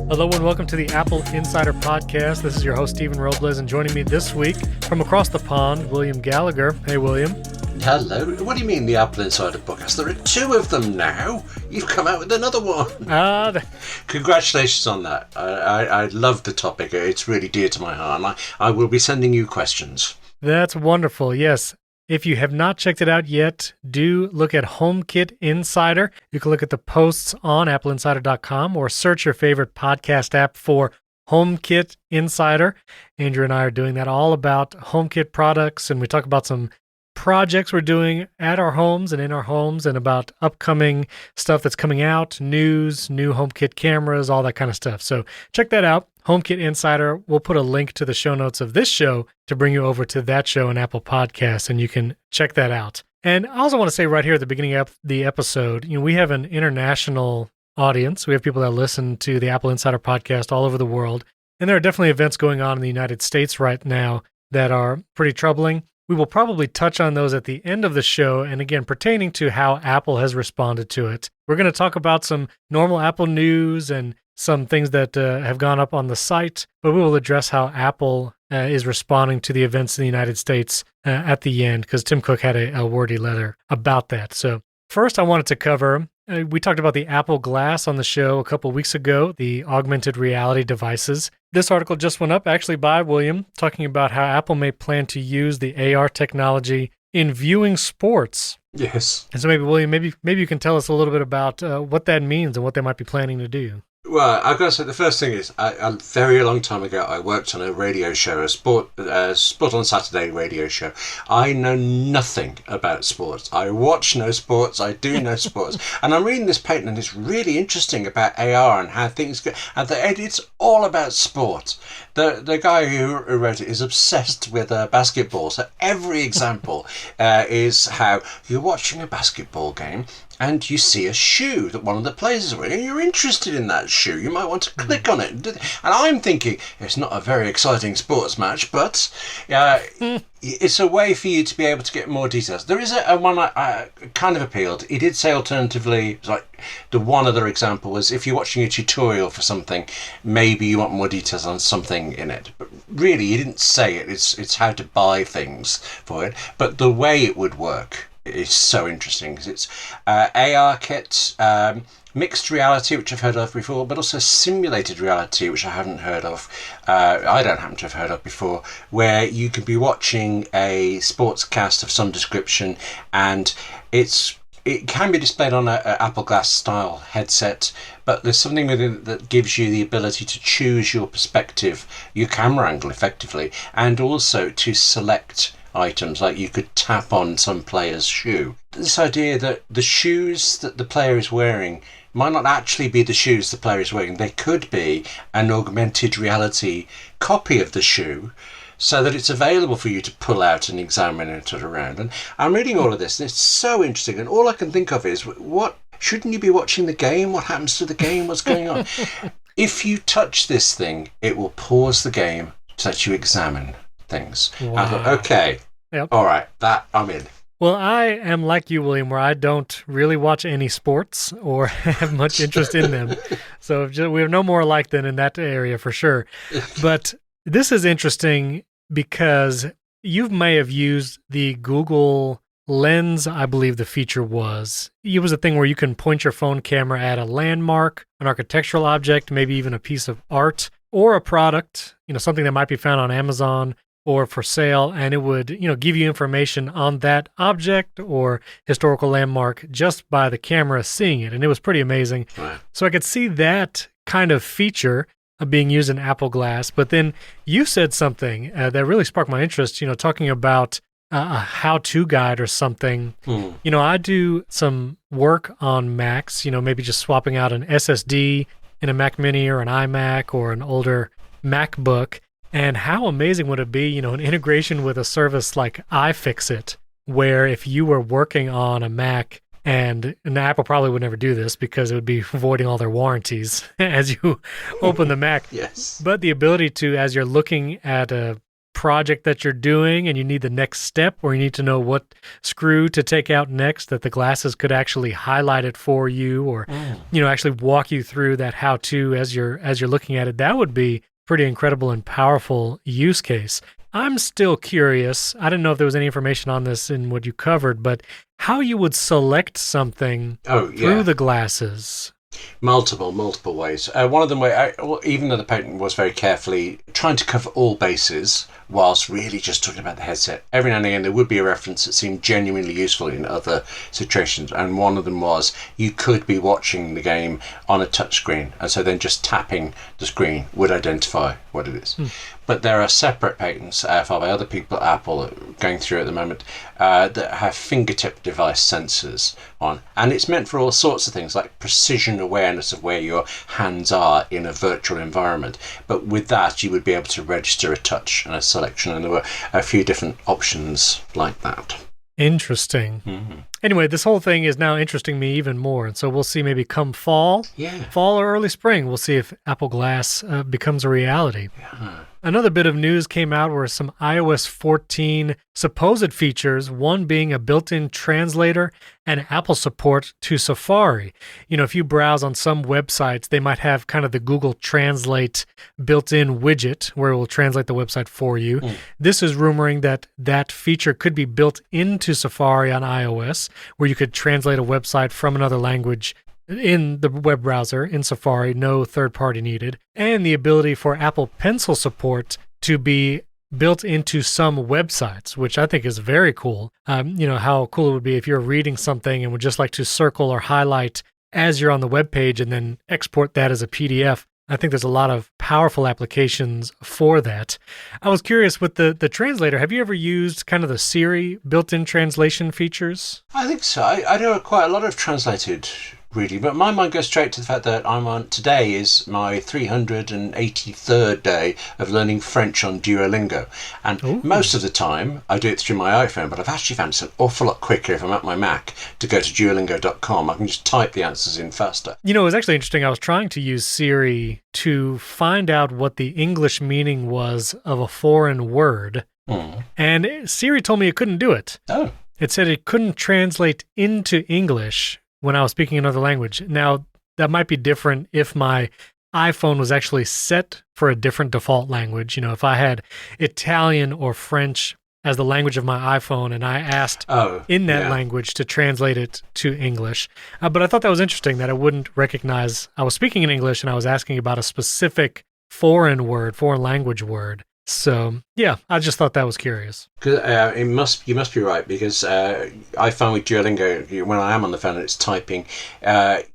Hello and welcome to the Apple Insider Podcast. This is your host, Stephen Robles, and joining me this week from across the pond, William Gallagher. Hey, William. Hello. What do you mean the Apple Insider Podcast? There are two of them now. You've come out with another one. Congratulations on that. I love the topic. It's really dear to my heart, and I will be sending you questions. That's wonderful. Yes. If you have not checked it out yet, do look at HomeKit Insider. You can look at the posts on AppleInsider.com or search your favorite podcast app for HomeKit Insider. Andrew and I are doing that, all about HomeKit products, and we talk about some projects we're doing at our homes and in our homes and about upcoming stuff that's coming out, news, new HomeKit cameras, all that kind of stuff. So check that out, HomeKit Insider. We'll put a link to the show notes of this show to bring you over to that show in Apple Podcasts, and you can check that out. And I also want to say right here at the beginning of the episode, we have an international audience. We have people that listen to the Apple Insider Podcast all over the world, and there are definitely events going on in the United States right now that are pretty troubling. We will probably touch on those at the end of the show, and again, pertaining to how Apple has responded to it. We're going to talk about some normal Apple news and some things that have gone up on the site, but we will address how Apple is responding to the events in the United States at the end, because Tim Cook had a wordy letter about that. So first, I wanted to cover, we talked about the Apple Glass on the show a couple weeks ago, the augmented reality devices. This article just went up, actually by William, talking about how Apple may plan to use the AR technology in viewing sports. Yes. And so maybe, William, maybe you can tell us a little bit about what that means and what they might be planning to do. Well, I've got to say, the first thing is, a very long time ago, I worked on a radio show, a Sport on Saturday radio show. I know nothing about sports. I watch no sports. I do no sports. And I'm reading this patent, and it's really interesting about AR and how things go. And it's all about sport. The guy who wrote it is obsessed with basketball. So every example is how you're watching a basketball game, and you see a shoe that one of the players is wearing, and you're interested in that shoe. You might want to click on it. And I'm thinking, it's not a very exciting sports match, but it's a way for you to be able to get more details. There is a one I kind of appealed. He did say alternatively, like the one other example was if you're watching a tutorial for something, maybe you want more details on something in it. But really, he didn't say it. It's how to buy things for it. But the way it would work is so interesting, because it's AR kit, mixed reality, which I've heard of before, but also simulated reality, which I haven't heard of. I don't happen to have heard of before, where you can be watching a sportscast of some description, and it can be displayed on a Apple Glass style headset, but there's something within it that gives you the ability to choose your perspective, your camera angle effectively, and also to select items, like you could tap on some player's shoe. This idea that the shoes that the player is wearing might not actually be the shoes the player is wearing. They could be an augmented reality copy of the shoe, so that it's available for you to pull out and examine it around. And I'm reading all of this, and it's so interesting, and all I can think of is, what shouldn't you be watching the game? What happens to the game? What's going on? If you touch this thing, it will pause the game to let you examine things. Wow. I thought, okay, yep. All right, that I'm in. Well, I am like you, William, where I don't really watch any sports or have much interest in them. So we have no more alike than in that area for sure. But this is interesting because you may have used the Google Lens, I believe the feature was. It was a thing where you can point your phone camera at a landmark, an architectural object, maybe even a piece of art or a product, something that might be found on Amazon or for sale, and it would, give you information on that object or historical landmark just by the camera seeing it, and it was pretty amazing. Right. So I could see that kind of feature being used in Apple Glass, but then you said something that really sparked my interest, talking about a how-to guide or something. I do some work on Macs, maybe just swapping out an SSD in a Mac Mini or an iMac or an older MacBook. And how amazing would it be, an integration with a service like iFixit, where if you were working on a Mac, and Apple probably would never do this because it would be voiding all their warranties as you open the Mac. Yes. But the ability to, as you're looking at a project that you're doing and you need the next step, or you need to know what screw to take out next, that the glasses could actually highlight it for you, or actually walk you through that how-to as you're looking at it. That would be pretty incredible and powerful use case. I'm still curious. I didn't know if there was any information on this in what you covered, but how you would select something through the glasses. Multiple ways. One of them, even though the patent was very carefully trying to cover all bases, whilst really just talking about the headset, every now and again there would be a reference that seemed genuinely useful in other situations. And one of them was you could be watching the game on a touchscreen, and so then just tapping the screen would identify what it is. But there are separate patents filed by other people at Apple going through at the moment that have fingertip device sensors on. And it's meant for all sorts of things, like precision awareness of where your hands are in a virtual environment. But with that, you would be able to register a touch and a selection. And there were a few different options like that. Interesting. Anyway, this whole thing is now interesting me even more. And so we'll see maybe come fall or early spring, we'll see if Apple Glass becomes a reality. Another bit of news came out where some iOS 14 supposed features, one being a built-in translator and Apple support to Safari. If you browse on some websites, they might have kind of the Google Translate built-in widget where it will translate the website for you. This is rumoring that that feature could be built into Safari on iOS, where you could translate a website from another language in the web browser in Safari, no third party needed, and the ability for Apple Pencil support to be built into some websites, which I think is very cool. How cool it would be if you're reading something and would just like to circle or highlight as you're on the web page and then export that as a PDF. I think there's a lot of powerful applications for that. I was curious with the translator, have you ever used kind of the Siri built-in translation features? I think so. I do quite a lot of translated reading, but my mind goes straight to the fact that today is my 383rd day of learning French on Duolingo. And most of the time I do it through my iPhone, but I've actually found it's an awful lot quicker if I'm at my Mac to go to duolingo.com. I can just type the answers in faster. It was actually interesting. I was trying to use Siri to find out what the English meaning was of a foreign word. And Siri told me it couldn't do it. It said it couldn't translate into English when I was speaking another language. Now, that might be different if my iPhone was actually set for a different default language. If I had Italian or French as the language of my iPhone and I asked in that language to translate it to English. But I thought that was interesting that it wouldn't recognize I was speaking in English and I was asking about a specific foreign language word. So, I just thought that was curious. You must be right, because I found with Duolingo, when I am on the phone and it's typing,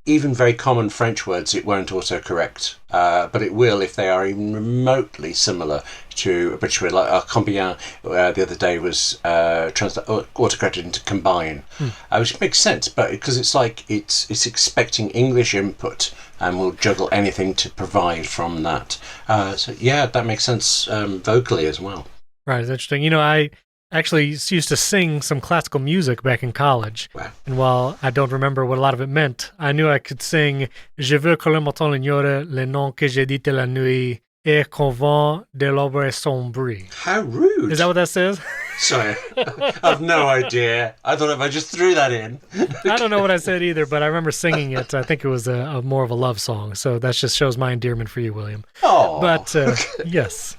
even very common French words, it won't autocorrect. But it will if they are even remotely similar to a British word. Like combien the other day was autocorrected into combine, which makes sense, but because it's like it's expecting English input and will juggle anything to provide from that. That makes sense vocally as well. Right, it's interesting. I actually used to sing some classical music back in college. Wow. And while I don't remember what a lot of it meant, I knew I could sing Je veux que le matin l'ignore le nom que j'ai dit la nuit et qu'on vent de l'ombre sombre. How rude. Is that what that says? Sorry, I've no idea. I thought if I just threw that in. I don't know what I said either, but I remember singing it. I think it was a more of a love song. So that just shows my endearment for you, William. Oh, but yes.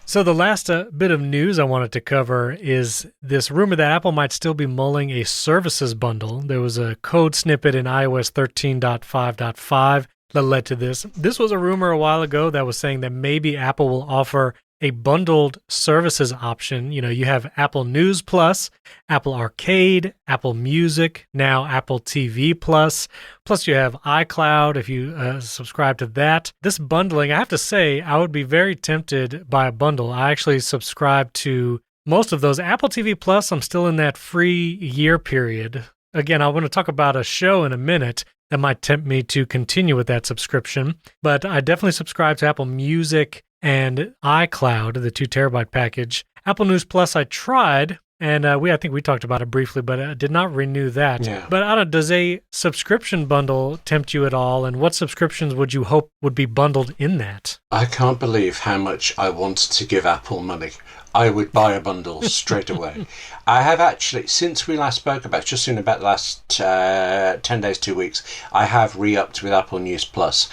So the last bit of news I wanted to cover is this rumor that Apple might still be mulling a services bundle. There was a code snippet in iOS 13.5.5 that led to this. This was a rumor a while ago that was saying that maybe Apple will offer a bundled services option. You have Apple News Plus, Apple Arcade, Apple Music, now Apple TV Plus. Plus you have iCloud if you subscribe to that. This bundling, I have to say, I would be very tempted by a bundle. I actually subscribe to most of those. Apple TV Plus, I'm still in that free year period. Again, I want to talk about a show in a minute that might tempt me to continue with that subscription. But I definitely subscribe to Apple Music and iCloud, the 2 terabyte package. Apple News Plus, I tried, And I think we talked about it briefly, but did not renew that. Yeah. But I don't know, does a subscription bundle tempt you at all? And what subscriptions would you hope would be bundled in that? I can't believe how much I want to give Apple money. I would buy a bundle straight away. I have actually, since we last spoke about, just in about the last 10 days, 2 weeks, I have re-upped with Apple News Plus.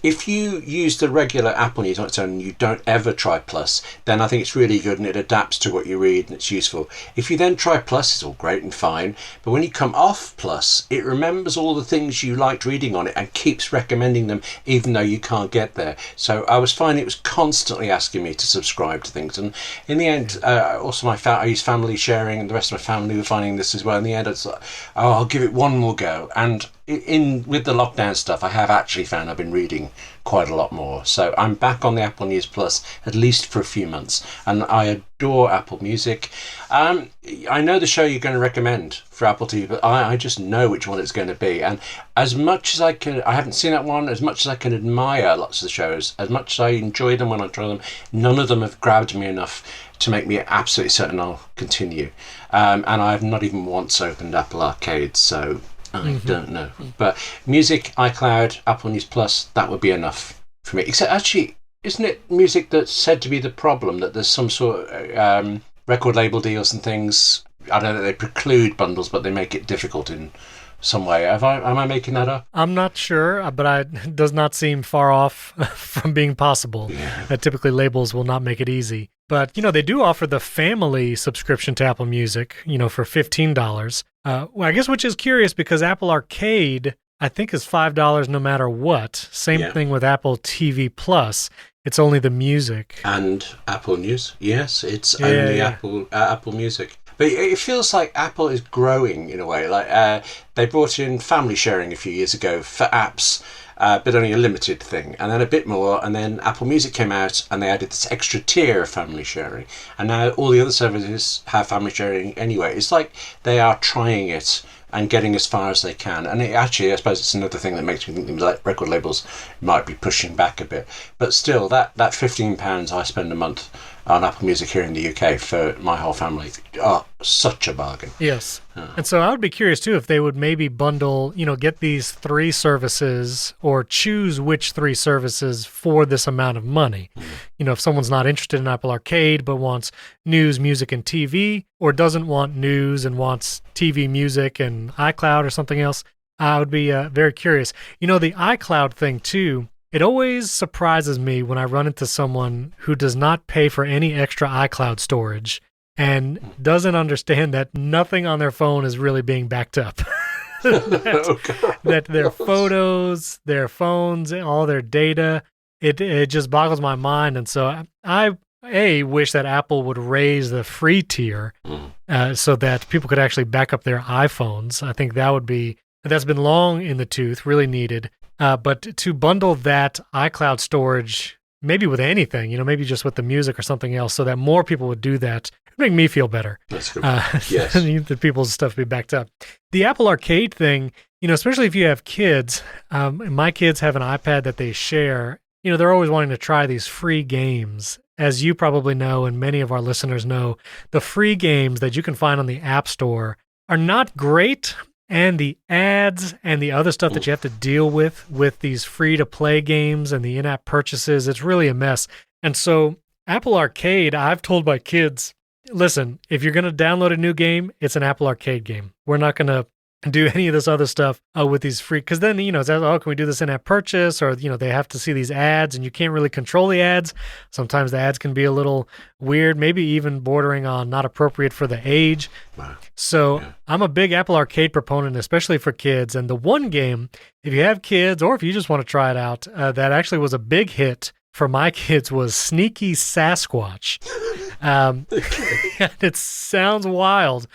If you use the regular Apple News on its own and you don't ever try Plus, then I think it's really good and it adapts to what you read and it's useful. If you then try Plus, it's all great and fine, but when you come off Plus, it remembers all the things you liked reading on it and keeps recommending them even though you can't get there. So I was finding it was constantly asking me to subscribe to things, and in the end, also I use family sharing, and the rest of my family were finding this as well. In the end, I was like, oh, I'll give it one more go. And with the lockdown stuff, I have actually found I've been reading quite a lot more. So I'm back on the Apple News Plus, at least for a few months, and I adore Apple Music. I know the show you're going to recommend for Apple TV, but I just know which one it's going to be. And as much as I haven't seen that one, as much as I can admire lots of the shows, as much as I enjoy them when I try them, none of them have grabbed me enough to make me absolutely certain I'll continue. And I've not even once opened Apple Arcade, so I don't know. But music, iCloud, Apple News Plus, that would be enough for me. Except, actually, isn't it music that's said to be the problem, that there's some sort of record label deals and things? I don't know, they preclude bundles, but they make it difficult in some way. Am I making that up? I'm not sure, but it does not seem far off from being possible. Yeah. Typically, labels will not make it easy. But, they do offer the family subscription to Apple Music, for $15. Well, I guess which is curious because Apple Arcade, I think, is $5 no matter what. Same thing with Apple TV Plus. It's only the music. And Apple News. Yes, it's only Apple Music. But it feels like Apple is growing in a way. Like they brought in family sharing a few years ago for apps, but only a limited thing, and then a bit more, and then Apple Music came out and they added this extra tier of family sharing, and now all the other services have family sharing anyway. It's like they are trying it and getting as far as they can, and I suppose it's another thing that makes me think that record labels might be pushing back a bit. But still, that £15 I spend a month on Apple Music here in the UK for my whole family, such a bargain. Yes. And so I would be curious too if they would maybe bundle, get these 3 services or choose which 3 services for this amount of money. If someone's not interested in Apple Arcade but wants news, music, and TV, or doesn't want news and wants TV, music, and iCloud or something else, I would be very curious. The iCloud thing too, it always surprises me when I run into someone who does not pay for any extra iCloud storage and doesn't understand that nothing on their phone is really being backed up. that their photos, their phones, all their data, it just boggles my mind. And so I wish that Apple would raise the free tier so that people could actually back up their iPhones. I think that's been long in the tooth, really needed. But to bundle that iCloud storage, maybe with anything, maybe just with the music or something else, so that more people would do that, it would make me feel better. That's good. Yes. The people's stuff be backed up. The Apple Arcade thing, especially if you have kids, my kids have an iPad that they share. They're always wanting to try these free games. As you probably know, and many of our listeners know, the free games that you can find on the App Store are not great. And the ads and the other stuff that you have to deal with these free-to-play games and the in-app purchases, it's really a mess. And so Apple Arcade, I've told my kids, listen, if you're going to download a new game, it's an Apple Arcade game. We're not going to do any of this other stuff with these free, because then, it's, can we do this in-app purchase? Or, they have to see these ads and you can't really control the ads. Sometimes the ads can be a little weird, maybe even bordering on not appropriate for the age. Wow. So I'm a big Apple Arcade proponent, especially for kids. And the one game, if you have kids or if you just want to try it out, that actually was a big hit for my kids was Sneaky Sasquatch. It sounds wild,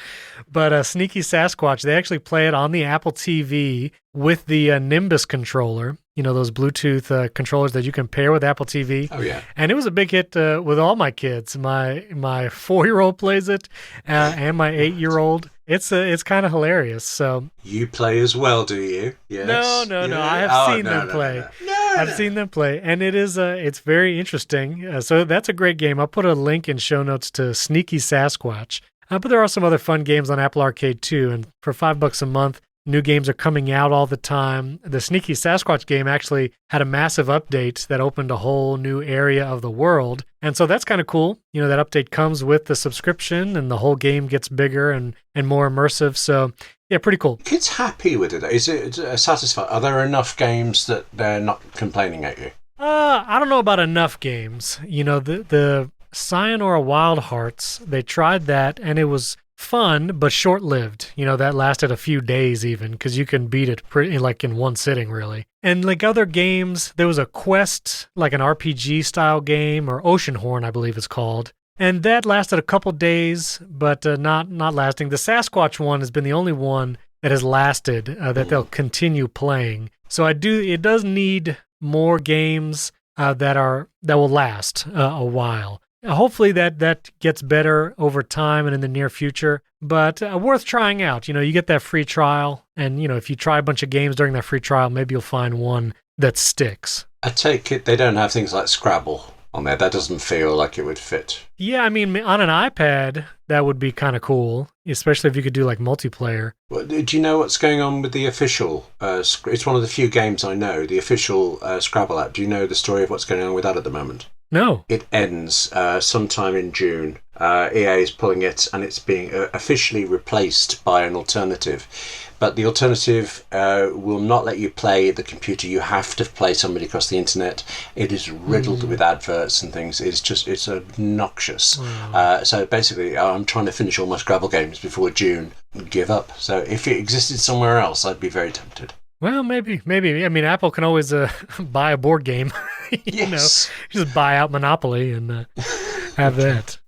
but Sneaky Sasquatch, they actually play it on the Apple TV with the Nimbus controller, those Bluetooth controllers that you can pair with Apple TV. Oh, yeah. And it was a big hit with all my kids. My 4-year-old plays it and my 8-year-old. It's kind of hilarious. So you play as well, do you? Yes. No. I have seen them play. I've seen them play, and it's very interesting. So that's a great game. I'll put a link in show notes to Sneaky Sasquatch. But there are some other fun games on Apple Arcade too. And for $5 a month, new games are coming out all the time. The Sneaky Sasquatch game actually had a massive update that opened a whole new area of the world. And so that's kind of cool. You know, that update comes with the subscription and the whole game gets bigger and more immersive. So yeah, pretty cool. Kids happy with it? Is it satisfied? Are there enough games that they're not complaining at you? I don't know about enough games. You know, the Sayonara Wild Hearts, they tried that and it was fun, but short-lived. You know, that lasted a few days even, because you can beat it pretty like in one sitting, really. And like other games, there was a Quest, like an RPG-style game, or Oceanhorn, I believe it's called. And that lasted a couple days, but not lasting. The Sasquatch one has been the only one that has lasted, that they'll continue playing. So it does need more games that will last a while. Hopefully that gets better over time and in the near future, but worth trying out. You know, you get that free trial, and you know, if you try a bunch of games during that free trial, maybe you'll find one that sticks. I take it they don't have things like Scrabble on there. That doesn't feel like it would fit. Yeah, I mean, on an iPad, that would be kind of cool, especially if you could do like multiplayer. Well, do you know what's going on with the official? It's one of the few games I know, the official Scrabble app. Do you know the story of what's going on with that at the moment? No. It ends sometime in June. EA is pulling it, and it's being officially replaced by an alternative. But the alternative will not let you play the computer. You have to play somebody across the internet. It is riddled with adverts and things. It's obnoxious. So basically, I'm trying to finish all my Scrabble games before June and give up. So if it existed somewhere else, I'd be very tempted. Well, maybe. I mean, Apple can always buy a board game. You know, just buy out Monopoly and have that.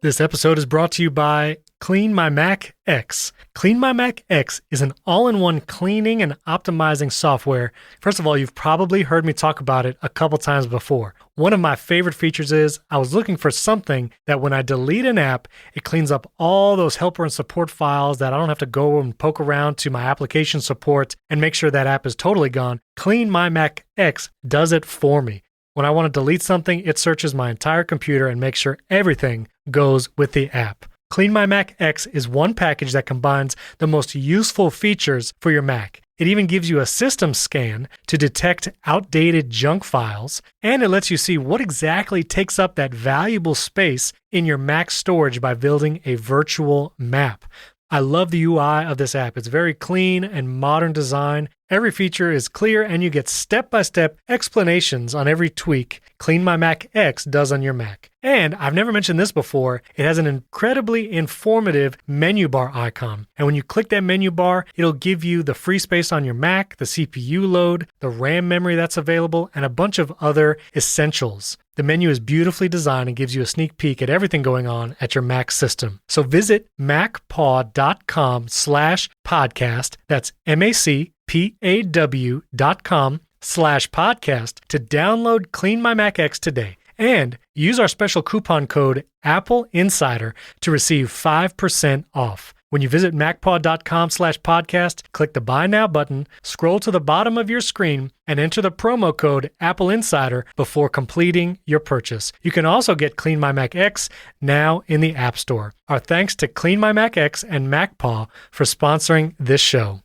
This episode is brought to you by Clean My Mac X. Clean My Mac X is an all-in-one cleaning and optimizing software. First of all, you've probably heard me talk about it a couple times before. One of my favorite features is I was looking for something that when I delete an app, it cleans up all those helper and support files that I don't have to go and poke around to my application support and make sure that app is totally gone. Clean My Mac X does it for me. When I want to delete something, it searches my entire computer and makes sure everything goes with the app. Clean My Mac X is one package that combines the most useful features for your Mac. It even gives you a system scan to detect outdated junk files, and it lets you see what exactly takes up that valuable space in your Mac storage by building a virtual map. I love the UI of this app. It's very clean and modern design. Every feature is clear, and you get step-by-step explanations on every tweak Clean My Mac X does on your Mac. And I've never mentioned this before, it has an incredibly informative menu bar icon. And when you click that menu bar, it'll give you the free space on your Mac, the CPU load, the RAM memory that's available, and a bunch of other essentials. The menu is beautifully designed and gives you a sneak peek at everything going on at your Mac system. So visit macpaw.com/podcast. That's macpaw.com/podcast to download Clean My Mac X today. And use our special coupon code AppleInsider to receive 5% off. When you visit macpaw.com/podcast, click the Buy Now button, scroll to the bottom of your screen, and enter the promo code AppleInsider before completing your purchase. You can also get Clean My Mac X now in the App Store. Our thanks to Clean My Mac X and MacPaw for sponsoring this show.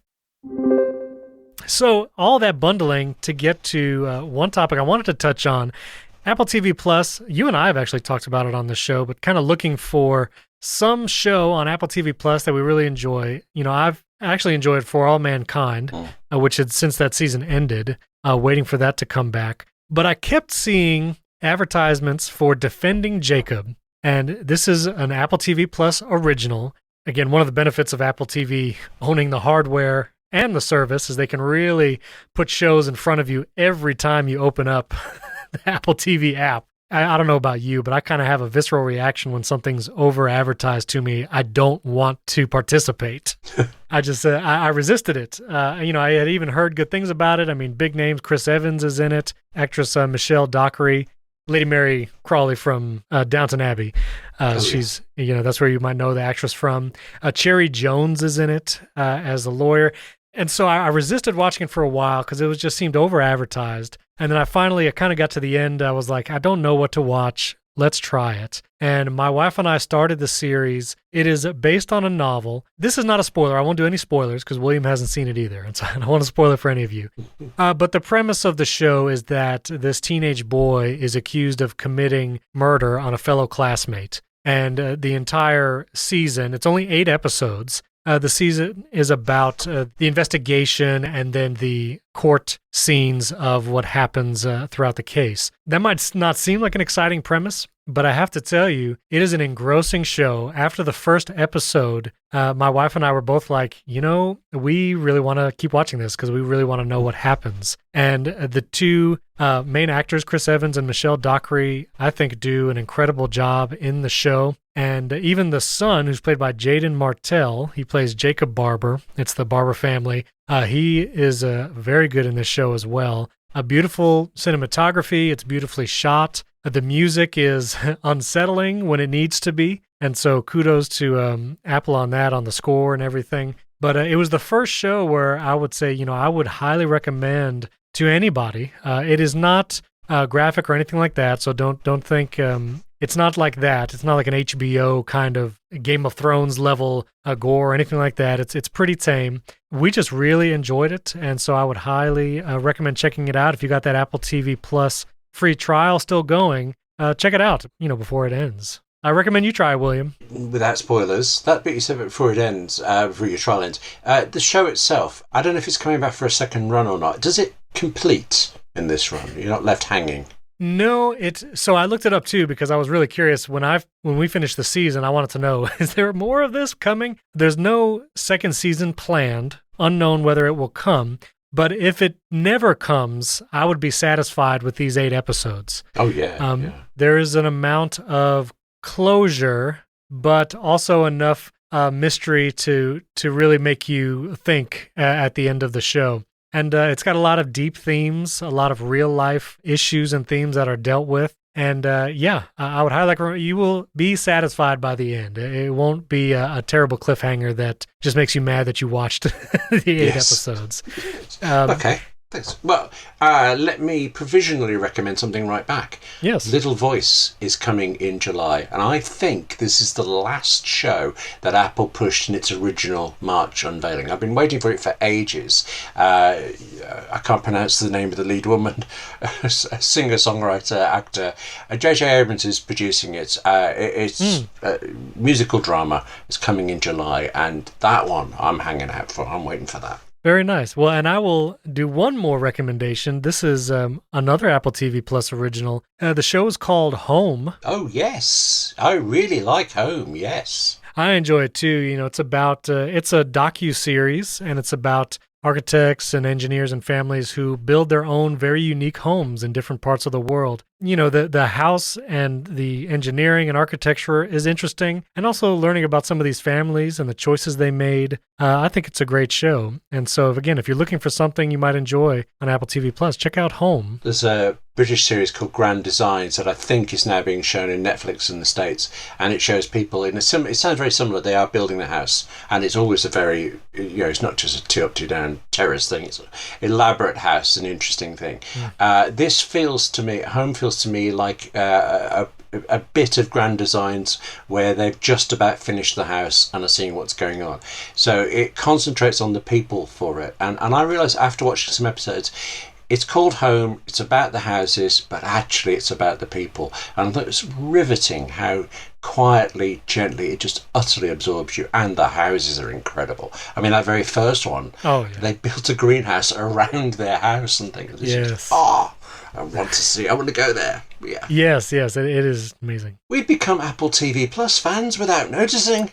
So all that bundling to get to one topic I wanted to touch on, Apple TV Plus. You and I have actually talked about it on the show, but kind of looking for some show on Apple TV Plus that we really enjoy. You know, I've actually enjoyed For All Mankind, which had since that season ended, waiting for that to come back. But I kept seeing advertisements for Defending Jacob, and this is an Apple TV Plus original. Again, one of the benefits of Apple TV owning the hardware and the service is they can really put shows in front of you every time you open up the Apple TV app. I don't know about you, but I kind of have a visceral reaction when something's over advertised to me. I don't want to participate. I resisted it. You know, I had even heard good things about it. I mean, big names. Chris Evans is in it. Actress Michelle Dockery, Lady Mary Crawley from Downton Abbey. She's, you know, that's where you might know the actress from. Cherry Jones is in it as a lawyer. And so I resisted watching it for a while because it just seemed over advertised. And then I kind of got to the end. I was like, I don't know what to watch. let's try it. And my wife and I started the series. It is based on a novel. This is not a spoiler. I won't do any spoilers because William hasn't seen it either. And so I don't want to spoil it for any of you. But the premise of the show is that this teenage boy is accused of committing murder on a fellow classmate. And the entire season, it's only 8 episodes. The season is about the investigation and then the court scenes of what happens throughout the case. That might not seem like an exciting premise, but I have to tell you, it is an engrossing show. After the first episode, my wife and I were both like, we really want to keep watching this because we really want to know what happens. And the two main actors, Chris Evans and Michelle Dockery, I think do an incredible job in the show. And even the son, who's played by Jaden Martell, he plays Jacob Barber. It's the Barber family. He is very good in this show as well. A beautiful cinematography. It's beautifully shot. The music is unsettling when it needs to be. And so kudos to Apple on that, on the score and everything. But it was the first show where I would say, I would highly recommend to anybody. It is not graphic or anything like that, so don't think it's not like that. It's not like an HBO kind of Game of Thrones level gore or anything like that. It's pretty tame. We just really enjoyed it, and so I would highly recommend checking it out. If you got that Apple TV Plus free trial still going, check it out, before it ends. I recommend you try, William. Without spoilers, that bit you said before it ends, before your trial ends, the show itself, I don't know if it's coming back for a second run or not. Does it complete in this run? You're not left hanging? No, so I looked it up too because I was really curious. When we finished the season, I wanted to know, is there more of this coming? There's no second season planned, unknown whether it will come. But if it never comes, I would be satisfied with these 8 episodes. Oh, yeah. There is an amount of closure, but also enough mystery to really make you think at the end of the show. And it's got a lot of deep themes, a lot of real life issues and themes that are dealt with. And I would highly recommend. You will be satisfied by the end. It won't be a terrible cliffhanger that just makes you mad that you watched the 8 episodes. Okay. Thanks. Well, let me provisionally recommend something right back. Yes. Little Voice is coming in July, and I think this is the last show that Apple pushed in its original March unveiling. I've been waiting for it for ages. I can't pronounce the name of the lead woman, a singer-songwriter, actor. J.J. Abrams is producing it. It's a musical drama. It's coming in July, and that one I'm hanging out for. I'm waiting for that. Very nice. Well, and I will do one more recommendation. This is another Apple TV Plus original. The show is called Home. Oh, yes. I really like Home, yes. I enjoy it too. It's about, it's a docu-series, and it's about architects and engineers and families who build their own very unique homes in different parts of the world. The house and the engineering and architecture is interesting, and also learning about some of these families and the choices they made. I think it's a great show. And so, again, if you're looking for something you might enjoy on Apple TV Plus, check out Home. There's a British series called Grand Designs that I think is now being shown in Netflix in the States, and it shows people it sounds very similar. They are building the house, and it's always a very, it's not just a 2 up, 2 down terrace thing. It's an elaborate house, an interesting thing. This feels to me, Home feels to me like a bit of Grand Designs where they've just about finished the house and are seeing what's going on. So it concentrates on the people for it. And I realised after watching some episodes, it's called Home, it's about the houses, but actually it's about the people. And I thought it was riveting how quietly, gently, it just utterly absorbs you. And the houses are incredible. I mean, that very first one, they built a greenhouse around their house and things. Yes. I want to see. I want to go there. Yeah. Yes, it is amazing. We've become Apple TV Plus fans without noticing.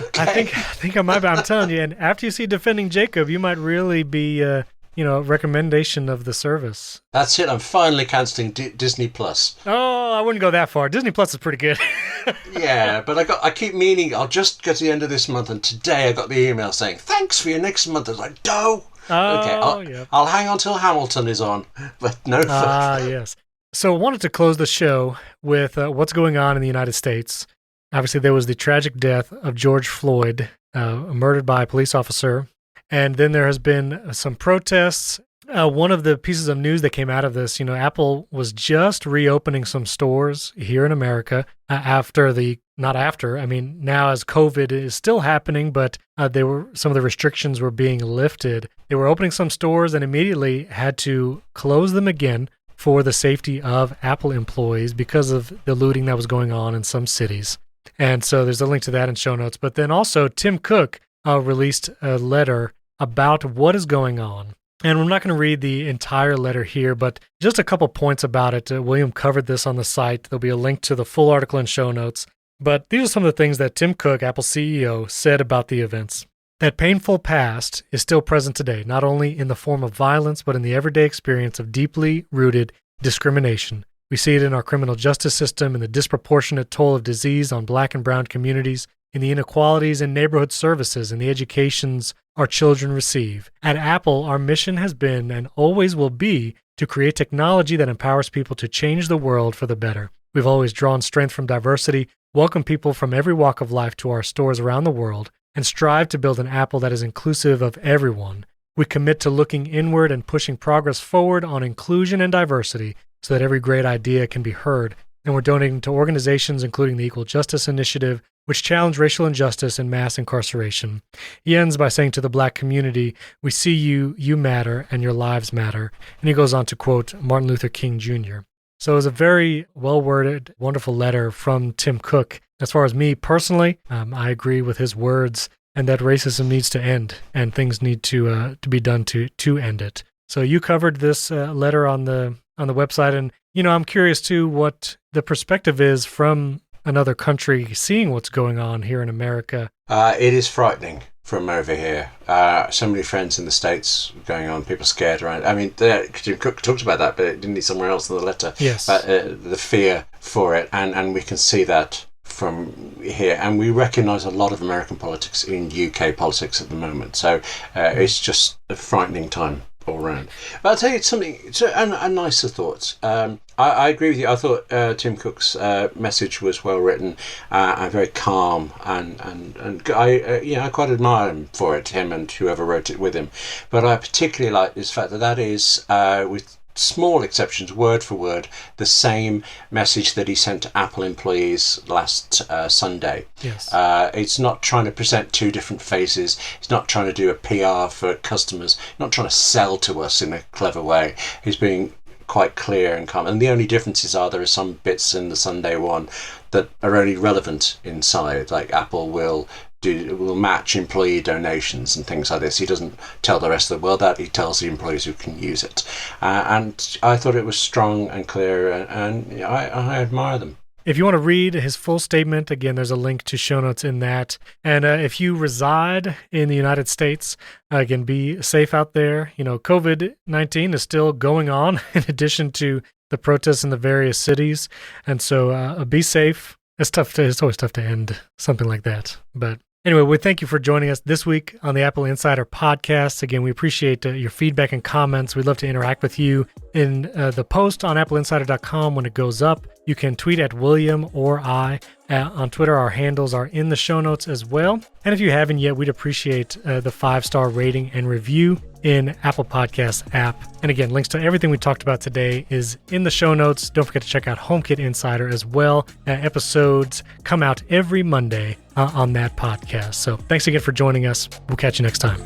Okay. I think I might be. I'm telling you, and after you see Defending Jacob, you might really be, a recommendation of the service. That's it. I'm finally cancelling Disney Plus. Oh, I wouldn't go that far. Disney Plus is pretty good. Yeah, but I keep meaning I'll just get to the end of this month, and today I got the email saying thanks for your next month. I was like, no. Okay, I'll hang on till Hamilton is on, but no further. Yes. So I wanted to close the show with what's going on in the United States. Obviously, there was the tragic death of George Floyd, murdered by a police officer. And then there has been some protests One of the pieces of news that came out of this, Apple was just reopening some stores here in America now as COVID is still happening, but some of the restrictions were being lifted. They were opening some stores and immediately had to close them again for the safety of Apple employees because of the looting that was going on in some cities. And so there's a link to that in show notes. But then also Tim Cook released a letter about what is going on. And we're not going to read the entire letter here, but just a couple points about it. William covered this on the site. There'll be a link to the full article in show notes. But these are some of the things that Tim Cook, Apple CEO, said about the events. That painful past is still present today, not only in the form of violence, but in the everyday experience of deeply rooted discrimination. We see it in our criminal justice system, in the disproportionate toll of disease on Black and brown communities, in the inequalities in neighborhood services and the educations our children receive. At Apple, our mission has been and always will be to create technology that empowers people to change the world for the better. We've always drawn strength from diversity, welcomed people from every walk of life to our stores around the world, and strive to build an Apple that is inclusive of everyone. We commit to looking inward and pushing progress forward on inclusion and diversity so that every great idea can be heard. And we're donating to organizations including the Equal Justice Initiative, which challenge racial injustice and mass incarceration. He ends by saying to the Black community, "We see you, you matter, and your lives matter." And he goes on to quote Martin Luther King Jr. So it was a very well-worded, wonderful letter from Tim Cook. As far as me personally, I agree with his words and that racism needs to end and things need to be done to end it. So you covered this letter on the website, and I'm curious too what the perspective is from another country seeing what's going on here in America. It is frightening from over here. So many friends in the States going on, people scared around. I mean, Jim Cook talked about that, but didn't he somewhere else in the letter? Yes. The fear for it, and we can see that from here. And we recognise a lot of American politics in UK politics at the moment. So it's just a frightening time all around. But I'll tell you something, a nicer thought. I agree with you. I thought Tim Cook's message was well written and very calm, and I quite admire him for it, him and whoever wrote it with him. But I particularly like this fact that is, with small exceptions, word for word, the same message that he sent to Apple employees last Sunday. Yes. It's not trying to present two different faces. It's not trying to do a PR for customers. Not trying to sell to us in a clever way. He's being quite clear and calm. And the only differences are there are some bits in the Sunday one that are only relevant inside. Like Apple will match employee donations and things like this. He doesn't tell the rest of the world that. He tells the employees who can use it. And I thought it was strong and clear, and I admire them. If you want to read his full statement, again, there's a link to show notes in that. And if you reside in the United States, again, be safe out there. COVID-19 is still going on in addition to the protests in the various cities. And so be safe. It's always tough to end something like that. But anyway, we thank you for joining us this week on the Apple Insider podcast. Again, we appreciate your feedback and comments. We'd love to interact with you in the post on AppleInsider.com when it goes up. You can tweet at William or I. On Twitter, our handles are in the show notes as well. And if you haven't yet, we'd appreciate the 5-star rating and review in Apple Podcasts app. And again, links to everything we talked about today is in the show notes. Don't forget to check out HomeKit Insider as well. Episodes come out every Monday on that podcast. So thanks again for joining us. We'll catch you next time.